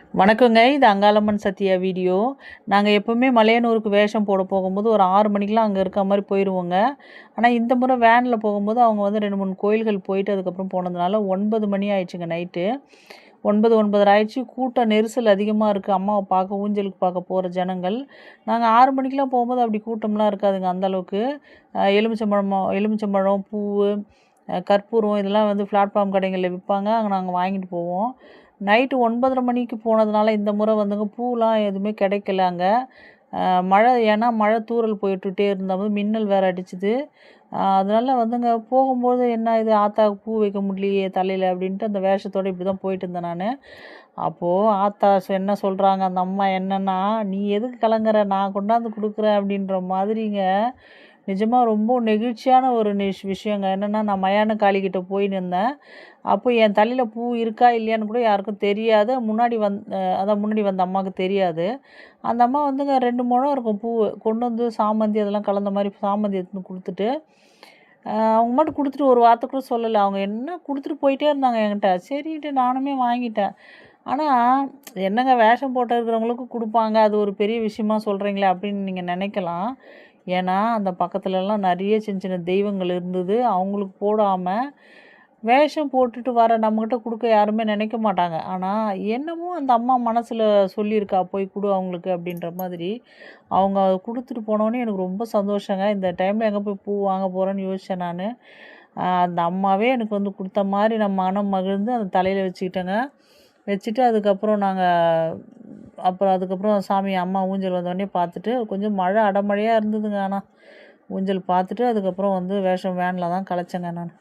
வணக்கங்க. இது அங்காளம்மன் சத்யா வீடியோ. நாங்க எப்பவுமே மலையனூருக்கு வேஷம் போட போகும்போது ஒரு 6 மணிக்கெலாம் அங்க இருக்க மாரி போயிருவோங்க. ஆனா, இந்த முறை வேன்ல போகும்போது அவங்க வந்து 2, 3 கோயில்கள் போயிட்டு அதுக்கப்புறம் போனதுனால 9 மணி ஆயிடுச்சுங்க நைட்டு. 9, 9:30 ஆயிடுச்சு. கூட்ட நெரிசல் அதிகமா இருக்கு. அம்மாவ பார்க்க, ஊஞ்சலுக்கு பார்க்க போற ஜனங்கள். நாங்க 6 மணிக்கெலாம் போகும்போது அப்படி கூட்டம்லாம் இருக்காதுங்க அந்த அளவுக்கு. எலுமிச்சம்பழம், பூவு, கற்பூரம் இதெல்லாம் வந்து பிளாட்ஃபார்ம் கடைகள்ல விப்பாங்க. அங்க நாங்க வாங்கிட்டு போவோம். நைட்டு 9:30 மணிக்கு போனதுனால இந்த முறை வந்துங்க பூலாம் எதுவுமே கிடைக்கல அங்க. அ மழை ஏன்னா மழை தூறல் போட்டுட்டே இருந்தபோது மின்னல் வேற அடிச்சுது. அதனால வந்துங்க போகும்போது என்ன இது ஆத்தாவுக்கு பூ வைக்க முடியலையே தலையில அப்படின்ட்டு அந்த வேஷத்தோட இப்படி தான் போயிட்டு இருந்தேன் நானு. அப்போ ஆத்தா என்ன சொல்றாங்க அந்த அம்மா என்னன்னா, "நீ எதுக்கு கலங்குற? நான் கொண்டாந்து குடுக்குறேன்" அப்படின்ற மாதிரிங்க. நிஜமா ரொம்ப நெகிழ்ச்சியான ஒரு விஷயங்க. என்னன்னா, நான் மயான காளிகிட்ட போய் நின்னேன். அப்போ என் தலையில பூ இருக்கா இல்லையான்னு கூட யாருக்கும் தெரியாது. அதான் முன்னாடி வந்த அம்மாவுக்கு தெரியாது. அந்த அம்மா வந்துங்க 2 முழம் இருக்கும் பூவு. கொண்டு வந்து சாமந்தி அதெல்லாம் கலந்த மாரி சாமந்தி எடுத்துன்னு குடுத்துட்டு, அவங்க மட்டும் குடுத்துட்டு ஒரு வார்த்தை கூட சொல்லல. அவங்க என்ன குடுத்துட்டு போயிட்டே இருந்தாங்க என்கிட்ட. சரின்ட்டு நானுமே வாங்கிட்டேன். ஆனா, என்னங்க வேஷம் போட்டு இருக்கிறவங்களுக்கு குடுப்பாங்க. அது ஒரு பெரிய விஷயமா சொல்றீங்களே அப்படின்னு நீங்க நெனைக்கலாம். ஏன்னா, அந்த பக்கத்துலலாம் நெறைய சின்ன சின்ன தெய்வங்கள் இருந்தது. அவங்களுக்கு போடாம, வேஷம் போட்டுட்டு வர நம்மகிட்ட குடுக்க யாருமே நெனைக்க மாட்டாங்க. ஆனா, என்னமோ அந்த அம்மா மனசுல சொல்லியிருக்கா, "போய் குடு அவங்களுக்கு" அப்படின்ற மாதிரி. அவங்க குடுத்துட்டு போனோனே எனக்கு ரொம்ப சந்தோஷங்க. இந்த டைம்ல எங்க போய் பூ வாங்க போறேன்னு யோசிச்சேன் நானு. அந்த அம்மாவே எனக்கு வந்து குடுத்த மாரி நான் மனம் மகிழ்ந்து அந்த தலையில வச்சுக்கிட்டேங்க. வச்சுட்டு அதுக்கப்புறம் சாமி அம்மா ஊஞ்சல் வந்தோடனே பார்த்துட்டு, கொஞ்சம் மழை அடமழையா இருந்ததுங்க ஆனா. ஊஞ்சல் பார்த்துட்டு அதுக்கப்புறம் வந்து வேஷம் வேன்ல தான் கலைச்சேங்க நான்.